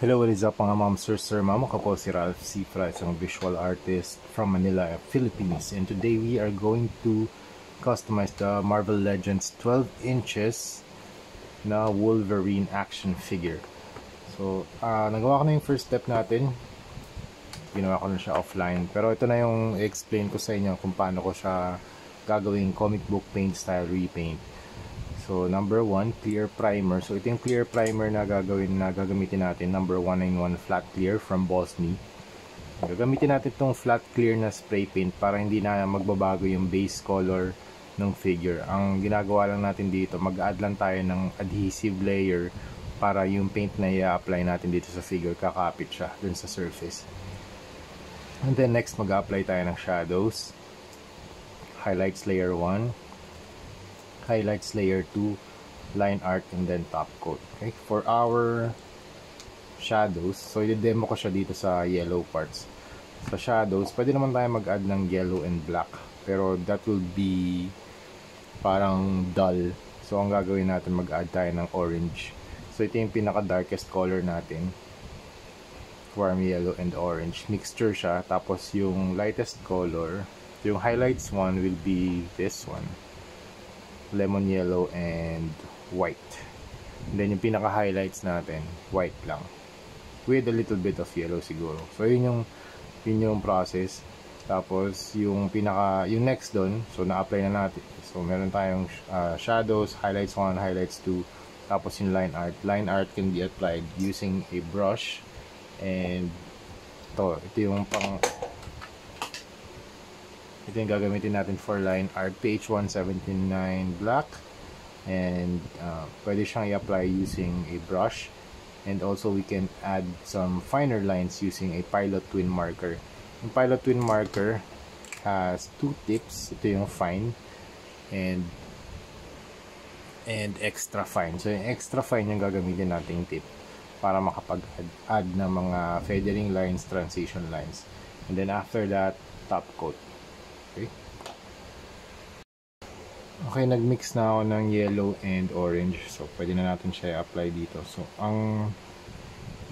Hello, what is up mga ma'am, sir, ma'am? Ako po si Ralph Cifra, isang visual artist from Manila, Philippines. And today we are going to customize the Marvel Legends 12 inches na Wolverine action figure. So, nagawa ko na yung first step natin. Ginawa ko na siya offline. Pero ito na yung i-explain ko sa inyo kung paano ko siya gagawing comic book paint style repaint. So, number 1, clear primer. So, ito yung clear primer na gagamitin natin. Number 191 flat clear from Boss Me. Gagamitin natin itong flat clear na spray paint para hindi na magbabago yung base color ng figure. Ang ginagawa lang natin dito, mag-add lang tayo ng adhesive layer para yung paint na i-apply natin dito sa figure, kakapit siya dun sa surface. And then next, mag-apply tayo ng shadows. Highlights layer 1. Highlights layer 2, line art, and then top coat. Okay, for our shadows, so i-demo ko siya dito sa yellow parts. Sa shadows, pwede naman tayo mag-add ng yellow and black, pero that will be parang dull. So ang gagawin natin, mag-add tayo ng orange. So ito yung pinaka darkest color natin, warm yellow and orange. Mixture siya, tapos yung lightest color, yung highlights one will be this one, lemon yellow and white. And then yung pinaka highlights natin, white lang with a little bit of yellow siguro. So yun yung process. Tapos yung next doon, so na-apply na natin. So meron tayong shadows, highlights 1, highlights 2, tapos yung line art. Line art can be applied using a brush, and ito yung ito yung gagamitin natin for line art, pH 179 black, and pwede siyang i-apply using a brush, and also we can add some finer lines using a pilot twin marker. Yung pilot twin marker has two tips. Ito yung fine and extra fine. So yung extra fine yung gagamitin nating tip para makapag-add ng mga feathering lines, transition lines, and then after that, top coat. Okay, nag-mix na ako ng yellow and orange. So, pwede na natin siya i-apply dito. So, ang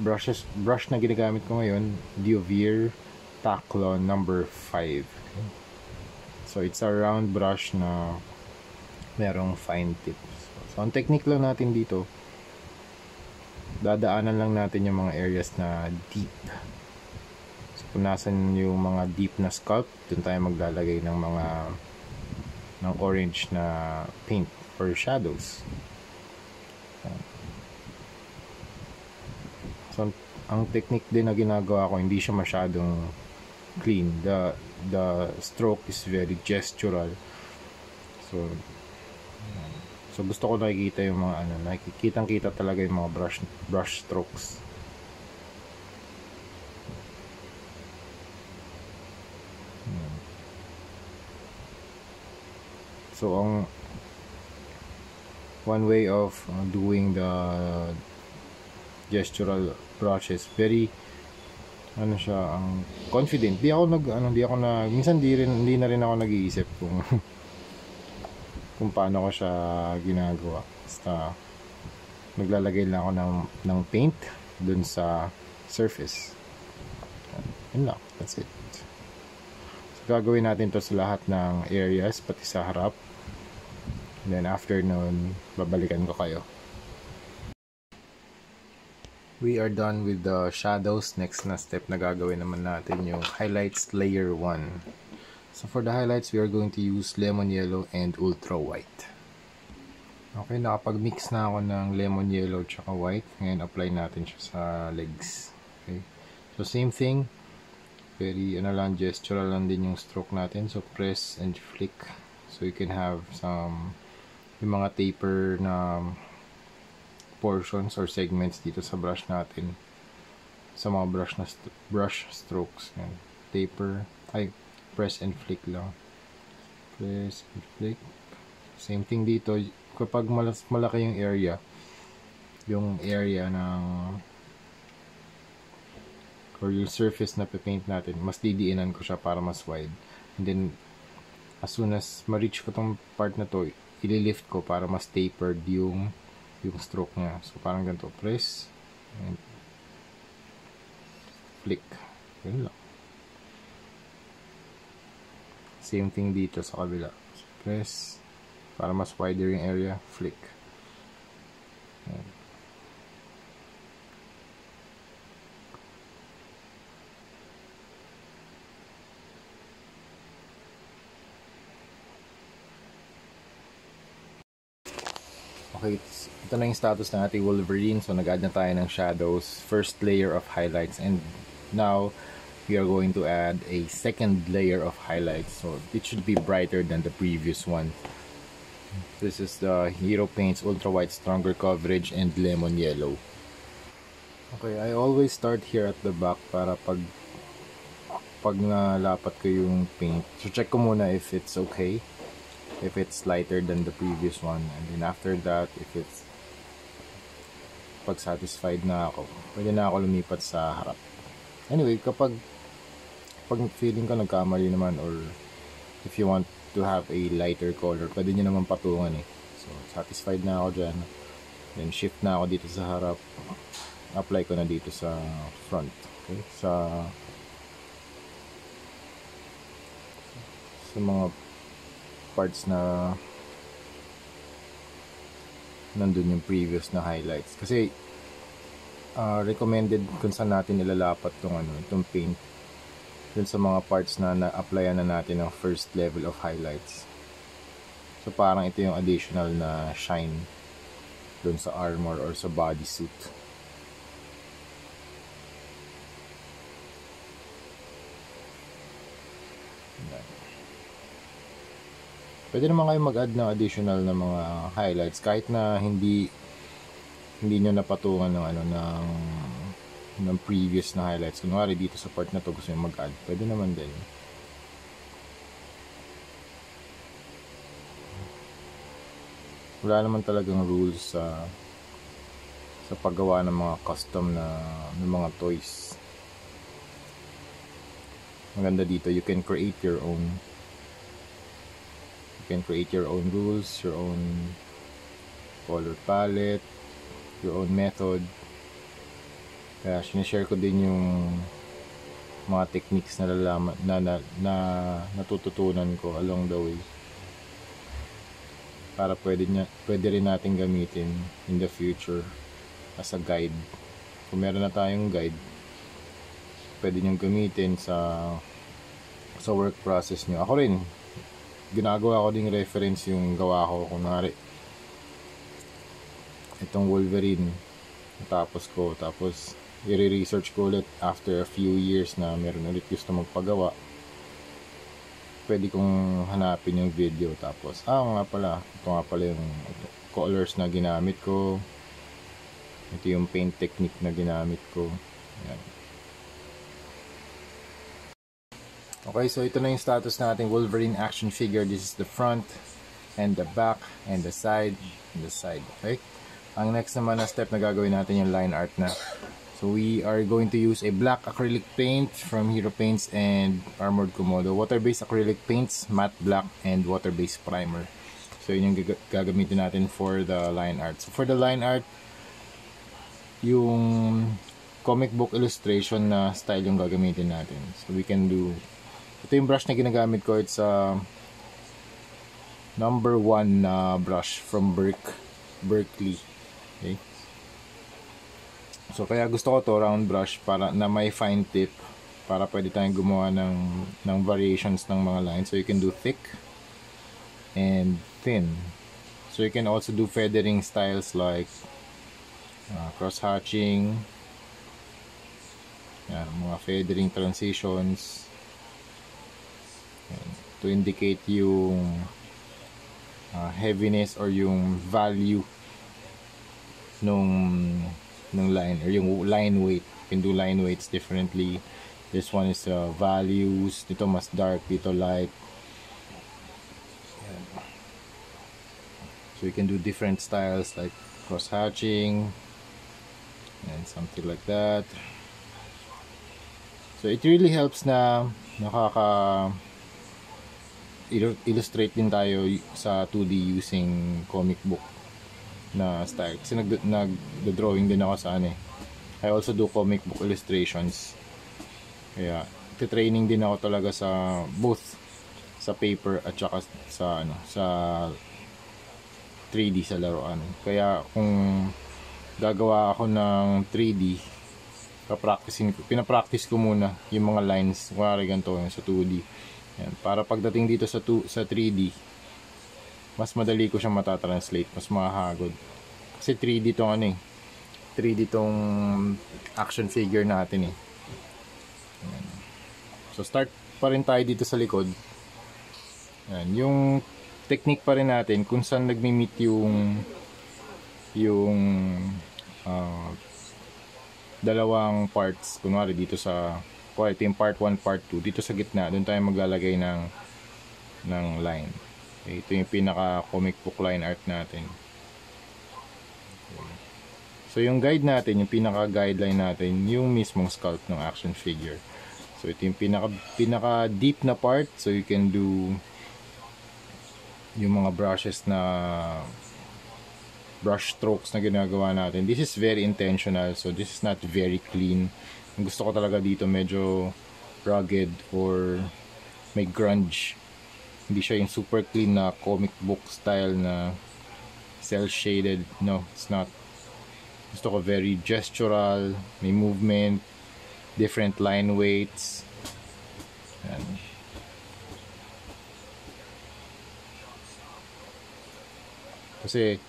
brush na ginagamit ko ngayon, Diovir Taclon number 5. Okay. So, it's a round brush na merong fine tips. So, ang technique lang natin dito, dadaanan lang natin yung mga areas na deep. So, kung nasan yung mga deep na sculpt, dun tayo maglalagay ng orange na paint for shadows. So, ang technique din na ginagawa ko, hindi siya masyadong clean. The stroke is very gestural. So gusto ko nakikita yung mga nakikitang-kita talaga yung mga brush strokes. So ang one way of doing the gestural brushes, very ang confident. Minsan hindi na rin ako nag-iisip kung kung paano ko siya ginagawa. Basta naglalagay lang ako ng paint dun sa surface. Yun lang, that's it. So gagawin natin to sa lahat ng areas, pati sa harap. And then after nun, babalikan ko kayo. We are done with the shadows. Next na step na gagawin naman natin yung highlights layer 1. So for the highlights, we are going to use lemon yellow and ultra white. Okay, nakapag-mix na ako ng lemon yellow tsaka white. Ngayon apply natin siya sa legs. Okay, so same thing, very gestural lang din yung stroke natin. So press and flick, so you can have yung mga taper na portions or segments dito sa brush natin, sa mga brush strokes. And taper, press and flick lang, press and flick. Same thing dito, kapag malaki yung area ng or yung surface na paint natin, mas didiinan ko siya para mas wide. And then as soon as ma-reach ko tong part na to, ililift ko para mas tapered yung stroke niya. So parang ganito, press and flick. Yun lang. Same thing dito sa kabila. So, press para mas wider yung area, flick. Yan. Okay, ito na yung status ng ating Wolverine. So nag-add na tayo ng shadows, first layer of highlights, and now we are going to add a second layer of highlights. So it should be brighter than the previous one. This is the Hero Paints Ultra White Stronger Coverage and Lemon Yellow. Okay, I always start here at the back para pag nalapat ko yung paint. So check ko muna if it's okay, if it's lighter than the previous one, and then after that, if it's pag satisfied na ako, pwede na ako lumipat sa harap. Anyway, pag feeling ko nagkamali naman, or if you want to have a lighter color, pwede nyo naman patungan eh. So satisfied na ako dyan, then shift na ako dito sa harap, apply ko na dito sa front. Okay, sa mga parts na nandun yung previous na highlights, kasi recommended kung saan natin ilalapat itong paint dun sa mga parts na na-applyan na natin ng first level of highlights. So parang ito yung additional na shine dun sa armor or sa bodysuit. Pwede naman kayo mag-add ng additional na mga highlights kahit na hindi nyo napatungan ng previous na highlights. Kunwari dito sa part na to gusto nyo mag-add, pwede naman din. Wala naman talagang rules sa paggawa ng mga custom na mga toys. Maganda dito, you can create your own. You can create your own rules, your own color palette, your own method. Kaya sinishare ko din yung mga techniques na natututunan ko along the way, para pwede rin natin gamitin in the future as a guide. Kung meron na tayong guide, pwede nyo gamitin sa work process nyo. Ako rin, ginagawa ko ding reference yung gawa ko. Kunwari itong Wolverine, tapos i-research ko ulit after a few years na meron ulit gusto magpagawa, pwede kong hanapin yung video, tapos ito nga pala yung colors na ginamit ko, ito yung paint technique na ginamit ko. Yan. Okay, so ito na yung status natin Wolverine action figure. This is the front and the back and the side and the side. Okay, ang next naman na step na gagawin natin yung line art na. So we are going to use a black acrylic paint from Hero Paints and Armored Komodo. Water-based acrylic paints, matte black, and water-based primer. So yun yung gagamitin natin for the line art. So for the line art, yung comic book illustration na style yung gagamitin natin. So we can do, ito yung brush na ginagamit ko. It's number 1 brush from Berkeley. Okay. So kaya gusto ko to round brush para na may fine tip, para pwede tayong gumawa ng variations ng mga lines. So you can do thick and thin. So you can also do feathering styles like cross hatching, mga feathering transitions, to indicate yung heaviness or yung value ng line, or yung line weight. You can do line weights differently. This one is values, dito mas dark, dito light. So you can do different styles like cross hatching and something like that. So it really helps na illustrate din tayo sa 2D using comic book na style. Kasi nag-drawing din ako sa I also do comic book illustrations. Kaya training din ako talaga sa both sa paper at saka sa sa 3D sa laruan. Kaya kung gagawa ako ng 3D, pinapractice ko muna yung mga lines, kunwari ganito yung sa 2D. Yan, para pagdating dito sa 3D, mas madali ko siyang matatranslate, mas mahagod. Kasi 3D tong 3D tong action figure natin eh. Yan. So start pa rin tayo dito sa likod. Yan, yung technique pa rin natin kung saan nagmi-meet yung dalawang parts. Kunwari dito sa ito yung part 1, part 2. Dito sa gitna, doon tayo maglalagay ng line. Okay, ito yung pinaka comic book line art natin. Okay. So yung guide natin, yung pinaka guideline natin, yung mismong sculpt ng action figure. So ito yung pinaka deep na part, so you can do yung mga brushes na brush strokes na ginagawa natin. This is very intentional, so this is not very clean. Ang gusto ko talaga dito medyo rugged or may grunge. Hindi siya yung super clean na comic book style na cel shaded. No, it's not. Gusto ko very gestural, may movement, different line weights. Yan. Kasi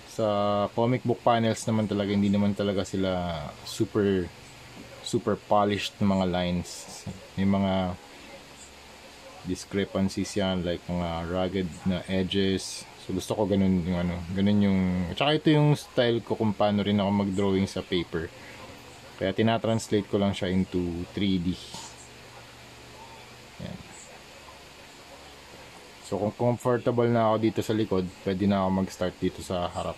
sa comic book panels naman talaga, hindi naman talaga sila super polished na mga lines. May mga discrepancies yan, like mga rugged na edges. So gusto ko ganun yung ganun yung, tsaka ito yung style ko kung paano rin ako mag-drawing sa paper. Kaya tinatranslate ko lang siya into 3D. Yan. So kung comfortable na ako dito sa likod, pwede na ako mag-start dito sa harap.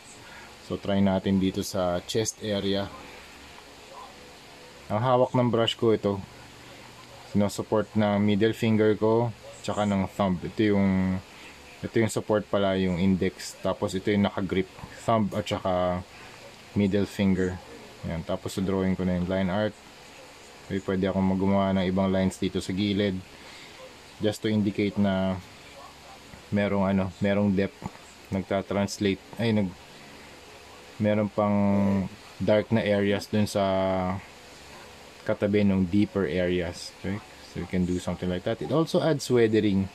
So try natin dito sa chest area. Ang hawak ng brush ko ito, sinusupport ng middle finger ko tsaka ng thumb. Ito yung support pala, yung index. Tapos ito yung nakagrip, thumb at tsaka middle finger. Yan. Tapos drawing ko na yung line art. Okay, pwede akong gumawa ng ibang lines dito sa gilid just to indicate na merong depth. Nagta-translate, meron pang dark na areas dun sa katabi ng deeper areas. Okay? So you can do something like that. It also adds weathering.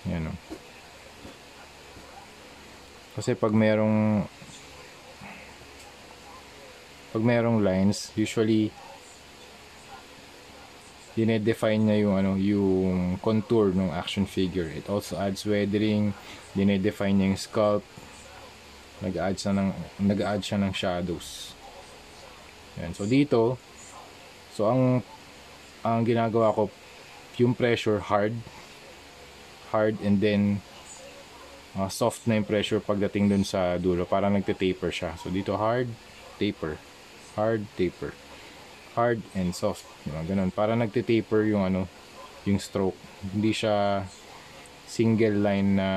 Yan o. Kasi pag merong lines, usually dinedefine niya yung contour ng action figure. It also adds weathering, dinedefine niya yung sculpt, nag-add siya ng shadows. Yan. So dito, ang ginagawa ko, yung pressure hard and then soft na yung pressure pagdating dun sa dulo, parang nagte-taper siya. So dito hard, taper, hard, taper, hard and soft, ganun, para nagte-taper yung yung stroke. Hindi siya single line na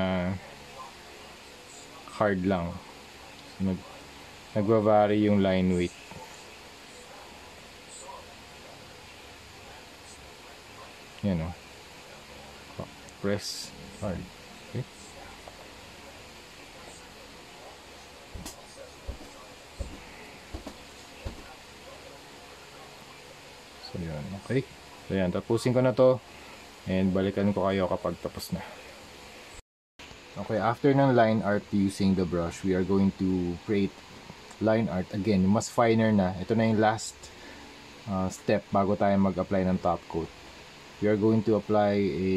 hard lang. Nagva-vary yung line weight. Yan o. Press hard. Okay. So yun. Okay. So yan. Tapusin ko na to. And balikan ko kayo kapag tapos na. Okay. After ng line art using the brush, we are going to create line art again. Mas finer na. Ito na yung last step bago tayo mag-apply ng top coat. We are going to apply a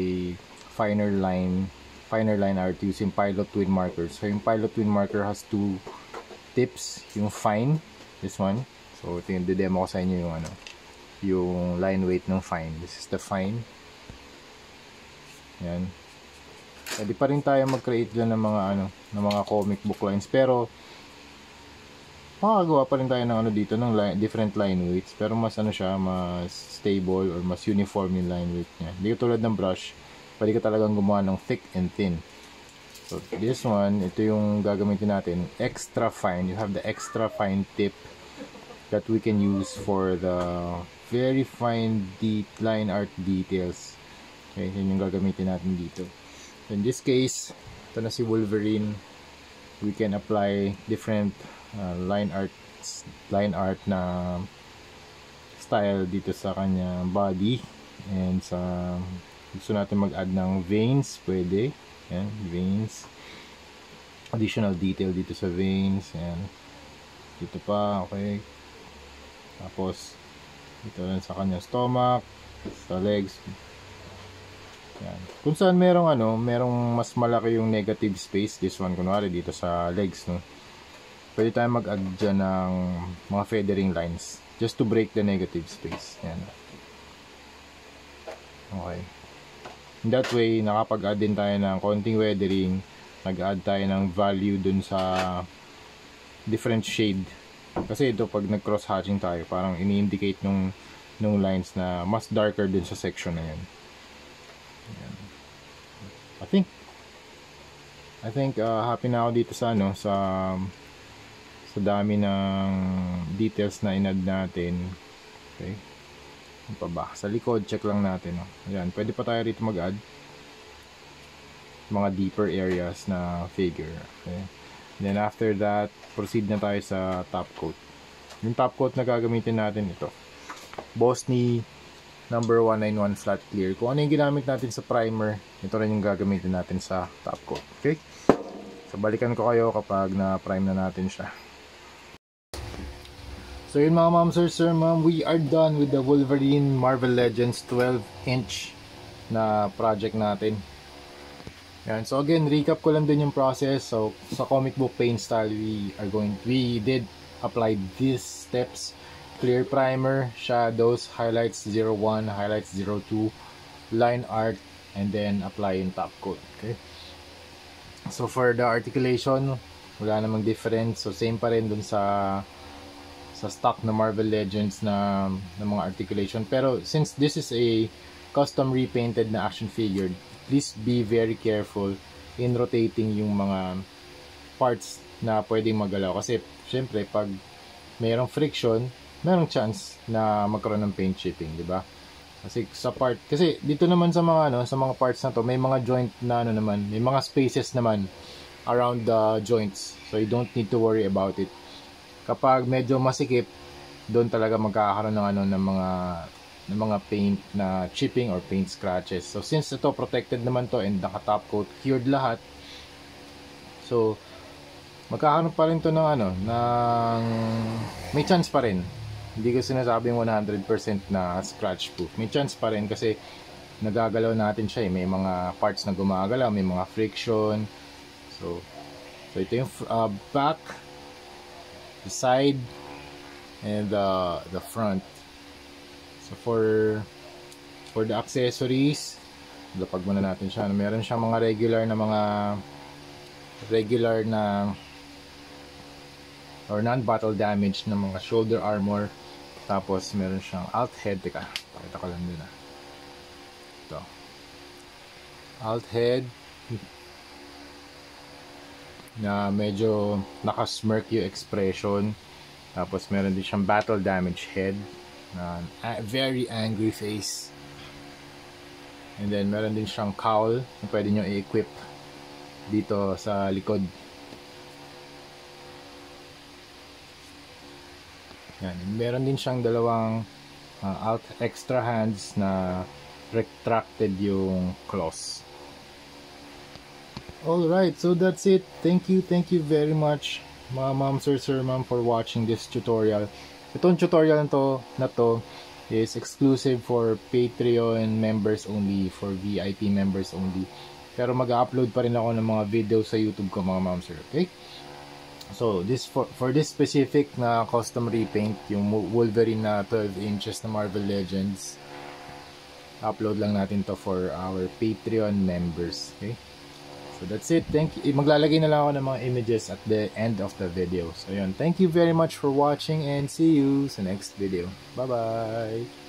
finer line art using Pilot Twin markers. So yung Pilot Twin marker has two tips, yung fine, this one. So ito yung demo ko sa inyo yung line weight ng fine. This is the fine. Yan. Pwede pa rin tayo mag-create dyan ng mga comic book lines, pero makagawa pa rin tayo ng dito ng different line weights, pero mas mas stable or mas uniform yung line weight niya. Hindi tulad ng brush, pwede ka talagang gumawa ng thick and thin. So this one, ito yung gagamitin natin, extra fine. You have the extra fine tip that we can use for the very fine line art details. Okay, yun yung gagamitin natin dito. So in this case, ito na si Wolverine. We can apply different line art na style dito sa kanya body, and sa gusto natin mag-add ng veins, pwede. Yan, veins. Additional detail dito sa veins. Yan. Dito pa, okay. Tapos, dito lang sa kanya stomach, sa legs. Yan. Kung saan merong merong mas malaki yung negative space, this one, kunwari dito sa legs, no? Pwede tayo mag-add dyan ng mga feathering lines just to break the negative space. Yan. Okay. In that way, nakapag-add din tayo ng konting weathering, nag-add tayo ng value dun sa different shade. Kasi ito, pag nag-cross hatching tayo, parang ini-indicate nung lines na mas darker dun sa section na yun. Ayan. I think happy na ako dito sa sa dami ng details na in-add natin. Okay. Ano pa ba? Sa likod, check lang natin. Ayan, pwede pa tayo rito mag-add mga deeper areas na figure. Okay. Then after that, proceed na tayo sa top coat. Yung top coat na gagamitin natin ito, Bosny number 191 flat clear. Kung ano yung ginamit natin sa primer, ito rin yung gagamitin natin sa top coat. Okay? So balikan ko kayo kapag na-prime na natin siya. So yun mga ma'am, sir, ma'am, we are done with the Wolverine Marvel Legends 12-inch na project natin. Yan. So again, recap ko lang din yung process. So sa comic book paint style, we did apply these steps: clear primer, shadows, highlights 01, highlights 02, line art, and then apply yung top coat. Okay. So for the articulation, wala namang difference. So same pa rin dun sa stock na Marvel Legends na mga articulation. Pero since this is a custom repainted na action figure, please be very careful in rotating yung mga parts na pwedeng magalaw. Kasi syempre pag mayroong friction, mayroong chance na magkaroon ng paint chipping, di ba? Kasi dito naman sa mga sa mga parts na to, may mga joint na naman, may mga spaces naman around the joints. So you don't need to worry about it. Kapag medyo masikip, doon talaga magkakaroon ng mga paint na chipping or paint scratches. So since ito protected naman to and naka-top coat, cured lahat, so magkakaroon pa rin to ng may chance pa rin. Hindi ko sinasabing 100% na scratch proof. May chance pa rin kasi nagagalaw natin siya. May mga parts na gumagalaw, may mga friction. So ito yung back, the side, and the front. So for the accessories, lapag muna natin siya. Meron siyang mga regular na or non-battle damage na mga shoulder armor. Tapos meron siyang alt head. Teka, pakita ko lang din ito, alt head na medyo nakasmirk yung expression. Tapos meron din siyang battle damage head na very angry face. And then meron din siyang cowl na pwede nyo i-equip dito sa likod. Yan. Meron din siyang dalawang extra hands na retracted yung claws. Alright, so that's it. Thank you very much mga ma'am, sir, ma'am, for watching this tutorial. Itong tutorial na to is exclusive for Patreon members only, for VIP members only. Pero mag-upload pa rin ako ng mga video sa YouTube ko mga ma'am, sir. Okay? So this for this specific na custom repaint, yung Wolverine na 12 inches na Marvel Legends, upload lang natin to for our Patreon members. Okay? So that's it. Thank you. Maglalagay na lang ako ng mga images at the end of the video. So yun. Thank you very much for watching and see you sa next video. Bye-bye!